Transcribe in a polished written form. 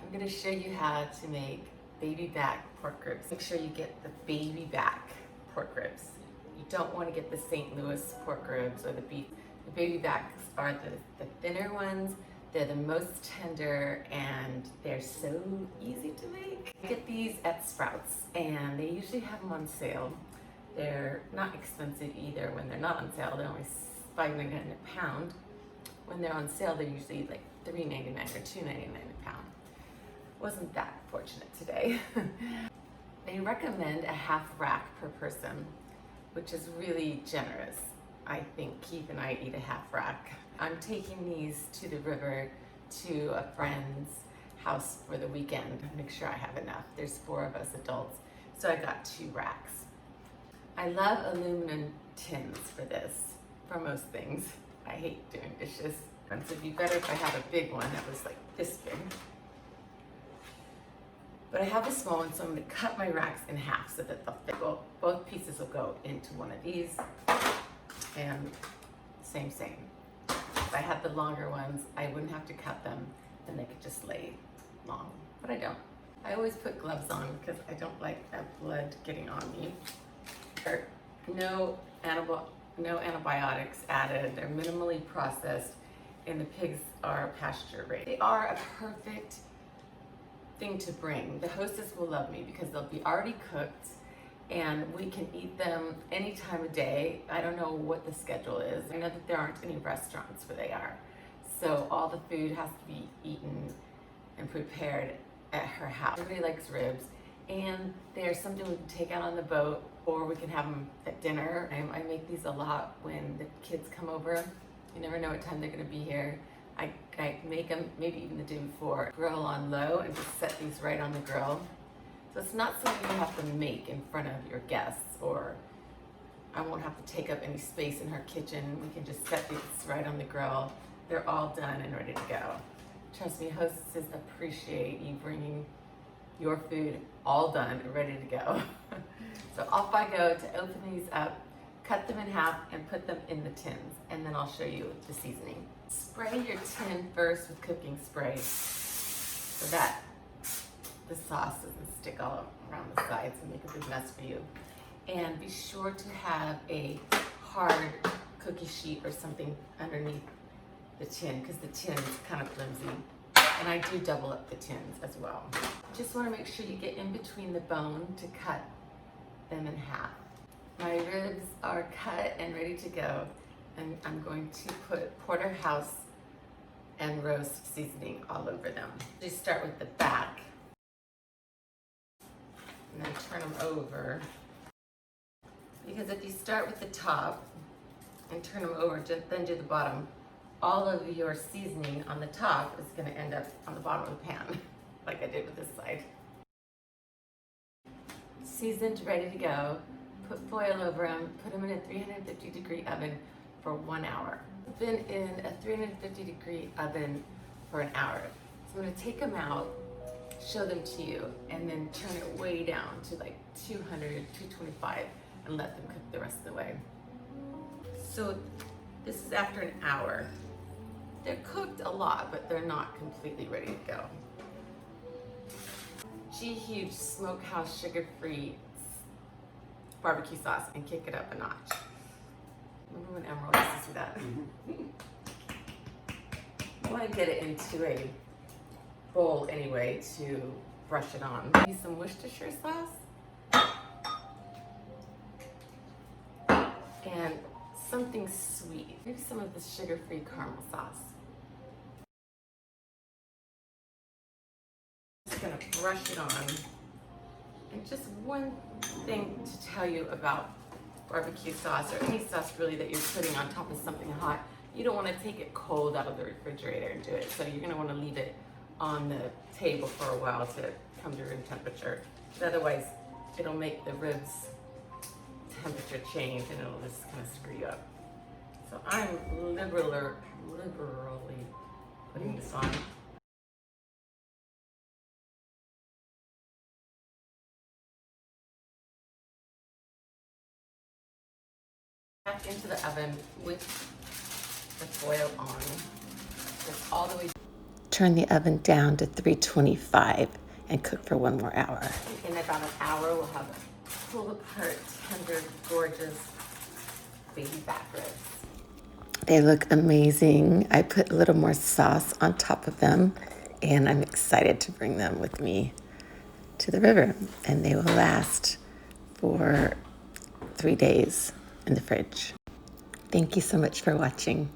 I'm going to show you how to make baby back pork ribs. Make sure you get the baby back pork ribs. You don't want to get the St. Louis pork ribs or the beef. The baby backs are the thinner ones. They're the most tender and they're so easy to make. You get these at Sprouts and they usually have them on sale. They're not expensive either. When they're not on sale, they're only $5.99 a pound. When they're on sale, they're usually like $3.99 or $2.99 a pound. Wasn't that fortunate today. They recommend a half rack per person, which is really generous. I think Keith and I eat a half rack. I'm taking these to the river to a friend's house for the weekend. Make sure I have enough. There's 4 of us adults, so I got 2 racks. I love aluminum tins for this, for most things. I hate doing dishes. And so it'd be better if I had a big one that was like this big. But I have a small one, so I'm gonna cut my racks in half so that both pieces will go into one of these. And same. If I had the longer ones, I wouldn't have to cut them and they could just lay long, but I don't. I always put gloves on because I don't like that blood getting on me. There are no antibiotics added. They're minimally processed and the pigs are pasture raised. They are a perfect thing to bring. The hostess will love me because they'll be already cooked and we can eat them any time of day. I don't know what the schedule is. I know that there aren't any restaurants where they are. So all the food has to be eaten and prepared at her house. Everybody likes ribs and they're something we can take out on the boat or we can have them at dinner. I make these a lot when the kids come over. You never know what time they're gonna be here. I make them maybe even the day before. Grill on low and just set these right on the grill. So it's not something you have to make in front of your guests, or I won't have to take up any space in her kitchen. We can just set these right on the grill. They're all done and ready to go. Trust me, hostesses appreciate you bringing your food all done and ready to go. So off I go to open these up, cut them in half and put them in the tins, and then I'll show you the seasoning. Spray your tin first with cooking spray so that the sauce doesn't stick all around the sides and make a big mess for you. And be sure to have a hard cookie sheet or something underneath the tin because the tin is kind of flimsy. And I do double up the tins as well. Just want to make sure you get in between the bone to cut them in half. My ribs are cut and ready to go. And I'm going to put porterhouse and roast seasoning all over them. Just start with the back and then turn them over. Because if you start with the top and turn them over, then do the bottom, all of your seasoning on the top is going to end up on the bottom of the pan, like I did with this side. Seasoned, ready to go. Put foil over them, put them in a 350-degree oven for 1 hour. I've been in a 350-degree oven for an hour. So I'm going to take them out, show them to you, and then turn it way down to like 200, 225, and let them cook the rest of the way. So this is after an hour. They're cooked a lot, but they're not completely ready to go. Huge smokehouse sugar-free barbecue sauce and kick it up a notch. Remember when Emerald used to do that? I want to get it into a bowl anyway to brush it on. Maybe some Worcestershire sauce and something sweet. Maybe some of this sugar-free caramel sauce. Just gonna brush it on. And just one thing to tell you about barbecue sauce or any sauce really that you're putting on top of something hot, you don't want to take it cold out of the refrigerator and do it. So you're going to want to leave it on the table for a while to come to room temperature. Because otherwise it'll make the ribs temperature change and it'll just kind of screw you up. So I'm liberally putting this on. Back into the oven with the foil on, just all the way. turn the oven down to 325 and cook for 1 more hour. In about an hour, we'll have a pulled apart, tender, gorgeous baby back ribs. They look amazing. I put a little more sauce on top of them, and I'm excited to bring them with me to the river, and they will last for 3 days in the fridge. Thank you so much for watching.